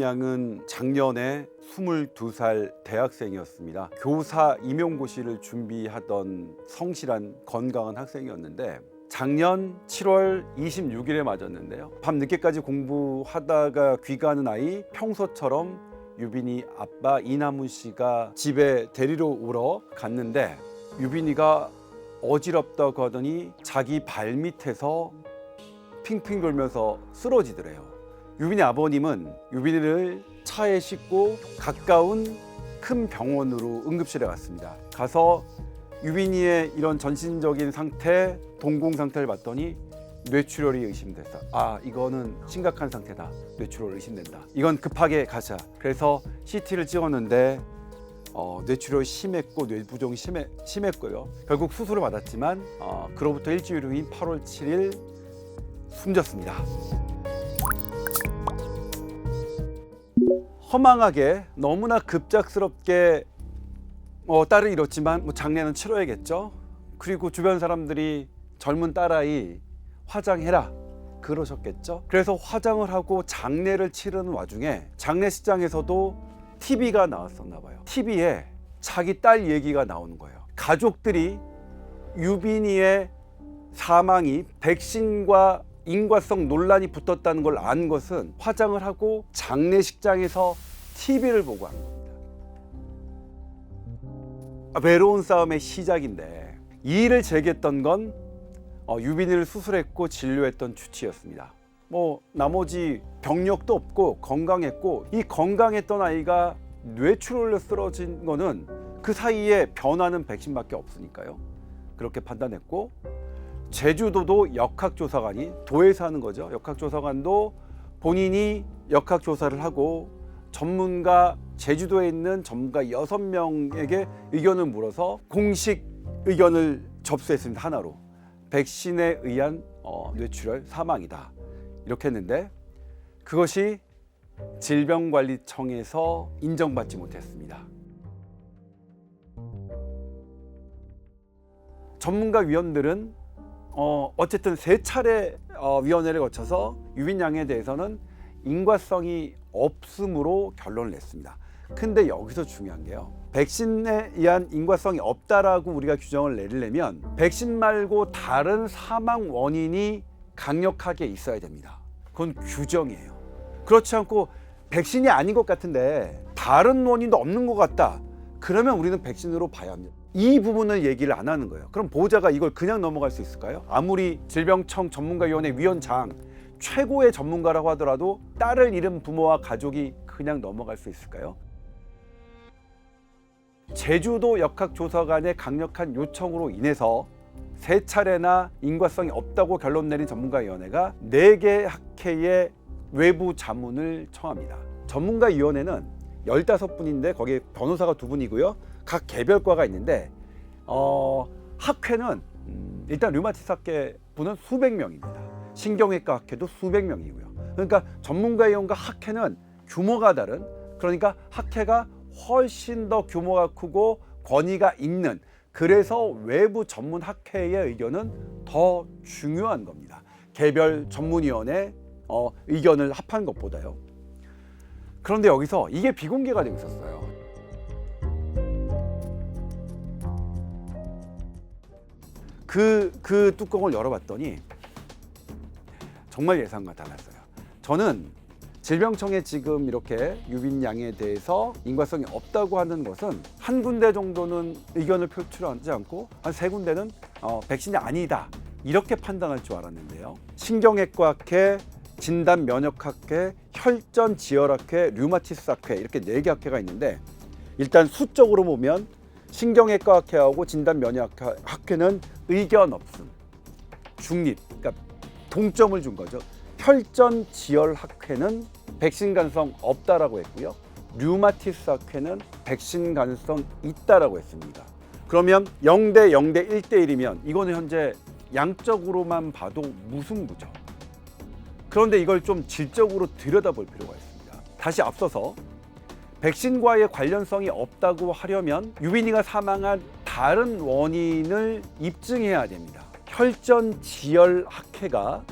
유빈 양은 작년에 22살 대학생이었습니다. 교사 임용고시를 준비하던 성실한 건강한 학생이었는데 작년 7월 26일에 맞았는데요. 밤 늦게까지 공부하다가 귀가하는 아이, 평소처럼 유빈이 아빠 이남훈 씨가 집에 데리러 오러 갔는데 유빈이가 어지럽다고 하더니 자기 발 밑에서 핑핑 돌면서 쓰러지더래요. 유빈이 아버님은 유빈이를 차에 싣고 가까운 큰 병원으로 응급실에 갔습니다. 가서 유빈이의 이런 전신적인 상태, 동공 상태를 봤더니 뇌출혈이 의심됐다. 이거는 심각한 상태다. 뇌출혈 의심된다. 이건 급하게 가자. 그래서 CT를 찍었는데 뇌출혈이 심했고 뇌부종이 심했고요. 결국 수술을 받았지만 그로부터 일주일 후인 8월 7일 숨졌습니다. 허망하게 너무나 급작스럽게 딸을 잃었지만 장례는 치러야겠죠. 그리고 주변 사람들이 젊은 딸아이 화장해라 그러셨겠죠. 그래서 화장을 하고 장례를 치르는 와중에 장례식장에서도 TV가 나왔었나 봐요. TV에 자기 딸 얘기가 나오는 거예요. 가족들이 유빈이의 사망이 백신과 인과성 논란이 붙었다는 걸 안 것은 화장을 하고 장례식장에서 TV를 보고 한 겁니다. 외로운 싸움의 시작인데 이 일을 제기했던 건 유빈이를 수술했고 진료했던 주치였습니다. 나머지 병력도 없고 건강했고, 이 건강했던 아이가 뇌출혈로 쓰러진 거는 그 사이에 변화는 백신밖에 없으니까요. 그렇게 판단했고, 제주도도 역학조사관이 도에서 하는 거죠. 역학조사관도 본인이 역학조사를 하고 전문가, 제주도에 있는 전문가 6명에게 의견을 물어서 공식 의견을 접수했습니다. 하나로 백신에 의한 뇌출혈 사망이다 이렇게 했는데, 그것이 질병관리청에서 인정받지 못했습니다. 전문가위원들은 어쨌든 3차례 위원회를 거쳐서 유빈 양에 대해서는 인과성이 없음으로 결론을 냈습니다. 근데 여기서 중요한 게요, 백신에 의한 인과성이 없다라고 우리가 규정을 내리려면 백신 말고 다른 사망 원인이 강력하게 있어야 됩니다. 그건 규정이에요. 그렇지 않고 백신이 아닌 것 같은데 다른 원인도 없는 것 같다, 그러면 우리는 백신으로 봐야 합니다. 이 부분을 얘기를 안 하는 거예요. 그럼 보호자가 이걸 그냥 넘어갈 수 있을까요? 아무리 질병청 전문가위원회 위원장 최고의 전문가라고 하더라도 딸을 잃은 부모와 가족이 그냥 넘어갈 수 있을까요? 제주도 역학조사관의 강력한 요청으로 인해서 3차례나 인과성이 없다고 결론 내린 전문가위원회가 4개 학회의 외부 자문을 청합니다. 전문가위원회는 15분인데 거기에 변호사가 2분이고요. 각 개별과가 있는데 학회는 일단 류마티스 학회 분은 수백 명입니다. 신경외과 학회도 수백 명이고요. 그러니까 전문가위원과 학회는 규모가 다른, 그러니까 학회가 훨씬 더 규모가 크고 권위가 있는, 그래서 외부 전문 학회의 의견은 더 중요한 겁니다. 개별 전문위원회 의견을 합한 것보다요. 그런데 여기서 이게 비공개가 되고 있었어요. 그 뚜껑을 열어봤더니 정말 예상과 달랐어요. 저는 질병청에 지금 이렇게 유빈 양에 대해서 인과성이 없다고 하는 것은 한 군데 정도는 의견을 표출하지 않고 한 3군데는 백신이 아니다 이렇게 판단할 줄 알았는데요. 신경외과학회, 진단면역학회, 혈전지혈학회, 류마티스학회 이렇게 4개 학회가 있는데, 일단 수적으로 보면 신경외과학회하고 진단면역학회는 의견 없음, 중립, 그러니까 동점을 준 거죠. 혈전지혈학회는 백신 가능성 없다라고 했고요. 류마티스 학회는 백신 가능성 있다라고 했습니다. 그러면 0대 0대 1대 1이면 이거는 현재 양적으로만 봐도 무승부죠. 그런데 이걸 좀 질적으로 들여다볼 필요가 있습니다. 다시 앞서서 백신과의 관련성이 없다고 하려면 유빈이가 사망한 다른 원인을 입증해야 됩니다. 혈전지혈학회가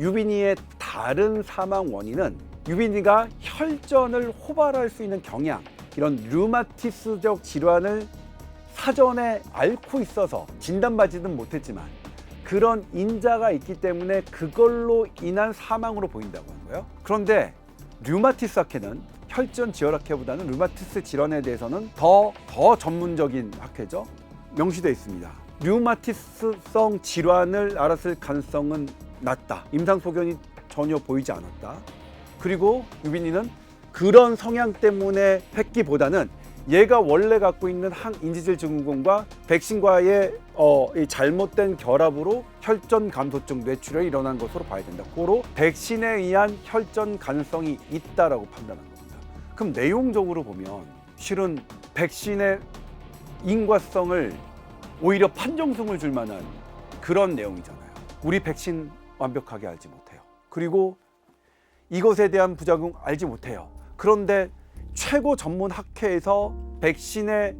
유빈이의 다른 사망 원인은 유빈이가 혈전을 호발할 수 있는 경향, 이런 류마티스적 질환을 사전에 앓고 있어서 진단받지는 못했지만 그런 인자가 있기 때문에 그걸로 인한 사망으로 보인다고 하는 거예요. 그런데 류마티스 학회는 혈전 지혈 학회보다는 류마티스 질환에 대해서는 더 전문적인 학회죠. 명시되어 있습니다. 류마티스성 질환을 앓았을 가능성은 낮다. 임상 소견이 전혀 보이지 않았다. 그리고 유빈이는 그런 성향 때문에 했기보다는 얘가 원래 갖고 있는 항인지질 증후군과 백신과의 이 잘못된 결합으로 혈전 감소증 뇌출혈이 일어난 것으로 봐야 된다. 고로 백신에 의한 혈전 가능성이 있다라고 판단한 겁니다. 그럼 내용적으로 보면 실은 백신의 인과성을 오히려 판정승을 줄 만한 그런 내용이잖아요. 우리 백신 완벽하게 알지 못해요. 그리고 이것에 대한 부작용 알지 못해요. 그런데 최고 전문 학회에서 백신의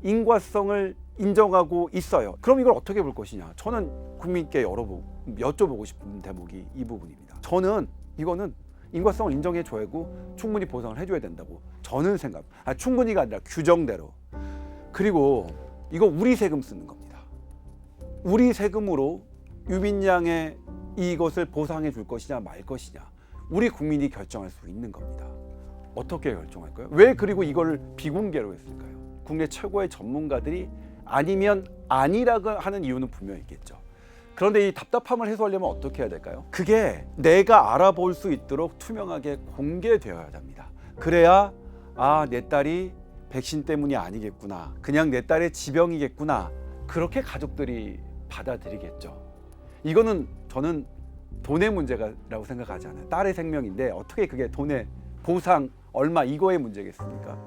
인과성을 인정하고 있어요. 그럼 이걸 어떻게 볼 것이냐? 저는 국민께 여쭤보고 싶은 대목이 이 부분입니다. 저는 이거는 인과성을 인정해줘야 하고 충분히 보상을 해줘야 된다고 저는 충분히가 아니라 규정대로. 그리고 이거 우리 세금 쓰는 겁니다. 우리 세금으로 유빈 양의 이것을 보상해 줄 것이냐 말 것이냐 우리 국민이 결정할 수 있는 겁니다. 어떻게 결정할까요? 왜 그리고 이걸 비공개로 했을까요? 국내 최고의 전문가들이 아니면 아니라고 하는 이유는 분명히 있겠죠. 그런데 이 답답함을 해소하려면 어떻게 해야 될까요? 그게 내가 알아볼 수 있도록 투명하게 공개되어야 합니다. 그래야 내 딸이 백신 때문이 아니겠구나, 그냥 내 딸의 지병이겠구나, 그렇게 가족들이 받아들이겠죠. 이거는 저는 돈의 문제라고 생각하지 않아요. 딸의 생명인데 어떻게 그게 돈의 보상 얼마 이거의 문제겠습니까?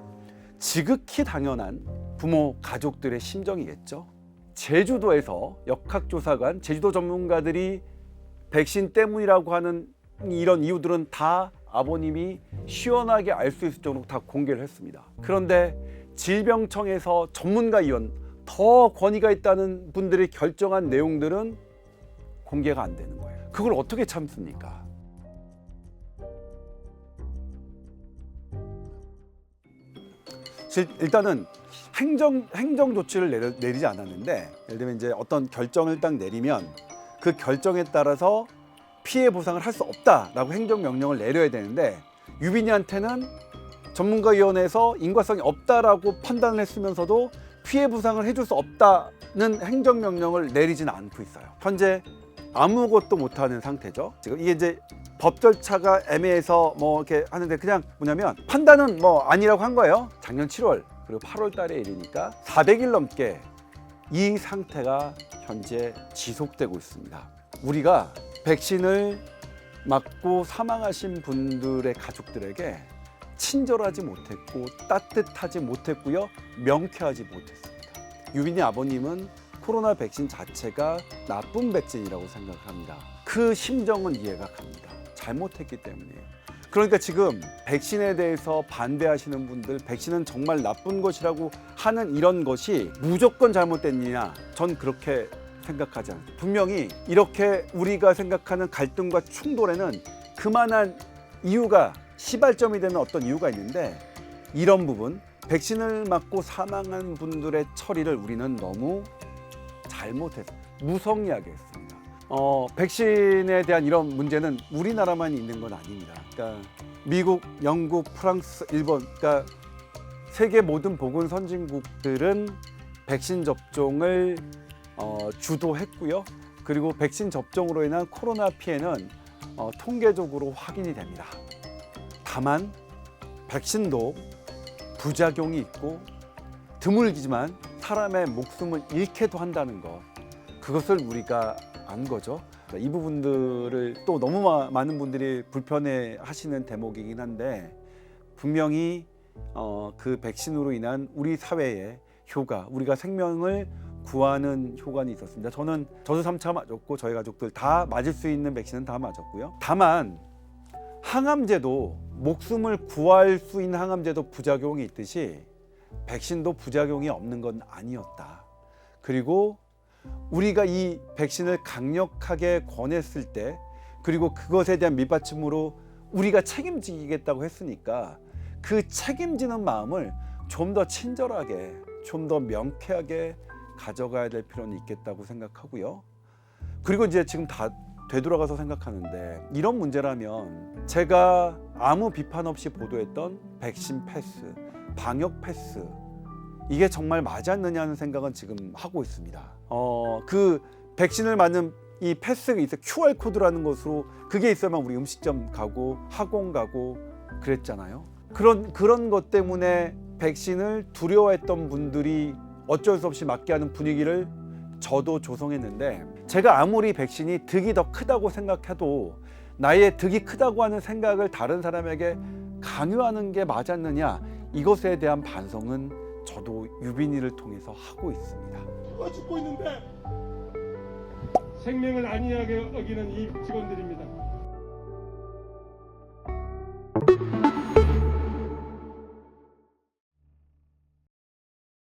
지극히 당연한 부모 가족들의 심정이겠죠. 제주도에서 역학조사관, 제주도 전문가들이 백신 때문이라고 하는 이런 이유들은 다 아버님이 시원하게 알 수 있을 정도로 다 공개를 했습니다. 그런데 질병청에서 전문가위원, 더 권위가 있다는 분들이 결정한 내용들은 공개가 안 되는 거예요. 그걸 어떻게 참습니까? 일단은 행정 조치를 내리지 않았는데, 예를 들면 이제 어떤 결정을 딱 내리면 그 결정에 따라서 피해 보상을 할 수 없다라고 행정명령을 내려야 되는데, 유빈이한테는 전문가위원회에서 인과성이 없다라고 판단을 했으면서도 피해 보상을 해줄 수 없다는 행정명령을 내리지는 않고 있어요. 현재 아무것도 못하는 상태죠. 지금 이게 이제 법 절차가 애매해서 뭐 이렇게 하는데, 그냥 뭐냐면 판단은 뭐 아니라고 한 거예요. 작년 7월 그리고 8월 달에 이르니까 400일 넘게 이 상태가 현재 지속되고 있습니다. 우리가 백신을 맞고 사망하신 분들의 가족들에게 친절하지 못했고 따뜻하지 못했고요, 명쾌하지 못했습니다. 유빈이 아버님은 코로나 백신 자체가 나쁜 백신이라고 생각합니다. 그 심정은 이해가 갑니다. 잘못했기 때문이에요. 그러니까 지금 백신에 대해서 반대하시는 분들, 백신은 정말 나쁜 것이라고 하는 이런 것이 무조건 잘못됐느냐, 전 그렇게 생각하지 않습니다. 분명히 이렇게 우리가 생각하는 갈등과 충돌에는 그만한 이유가, 시발점이 되는 어떤 이유가 있는데, 이런 부분, 백신을 맞고 사망한 분들의 처리를 우리는 너무 잘못해서 무성의하게 했습니다. 백신에 대한 이런 문제는 우리나라만 있는 건 아닙니다. 그러니까 미국, 영국, 프랑스, 일본, 그러니까 세계 모든 보건 선진국들은 백신 접종을 주도했고요. 그리고 백신 접종으로 인한 코로나 피해는 통계적으로 확인이 됩니다. 다만 백신도 부작용이 있고 드물지만 사람의 목숨을 잃게도 한다는 것, 그것을 우리가 안 거죠. 이 부분들을 또 너무 많은 분들이 불편해 하시는 대목이긴 한데, 분명히 그 백신으로 인한 우리 사회의 효과, 우리가 생명을 구하는 효과는 있었습니다. 저도 3차 맞았고 저희 가족들 다 맞을 수 있는 백신은 다 맞았고요. 다만 항암제도, 목숨을 구할 수 있는 항암제도 부작용이 있듯이 백신도 부작용이 없는 건 아니었다. 그리고 우리가 이 백신을 강력하게 권했을 때, 그리고 그것에 대한 밑받침으로 우리가 책임지겠다고 했으니까 그 책임지는 마음을 좀 더 친절하게, 좀 더 명쾌하게 가져가야 될 필요는 있겠다고 생각하고요. 그리고 이제 지금 다 되돌아가서 생각하는데, 이런 문제라면 제가 아무 비판 없이 보도했던 백신 패스, 방역 패스, 이게 정말 맞았느냐는 생각은 지금 하고 있습니다. 그 백신을 맞는 이 패스가 있어, QR 코드라는 것으로 그게 있어야만 우리 음식점 가고 학원 가고 그랬잖아요. 그런 것 때문에 백신을 두려워했던 분들이 어쩔 수 없이 맞게 하는 분위기를 저도 조성했는데, 제가 아무리 백신이 득이 더 크다고 생각해도 나의 득이 크다고 하는 생각을 다른 사람에게 강요하는 게 맞았느냐, 이것에 대한 반성은 저도 유빈이를 통해서 하고 있습니다. 죽고 있는데 생명을 안이하게 여기는 이 직원들입니다.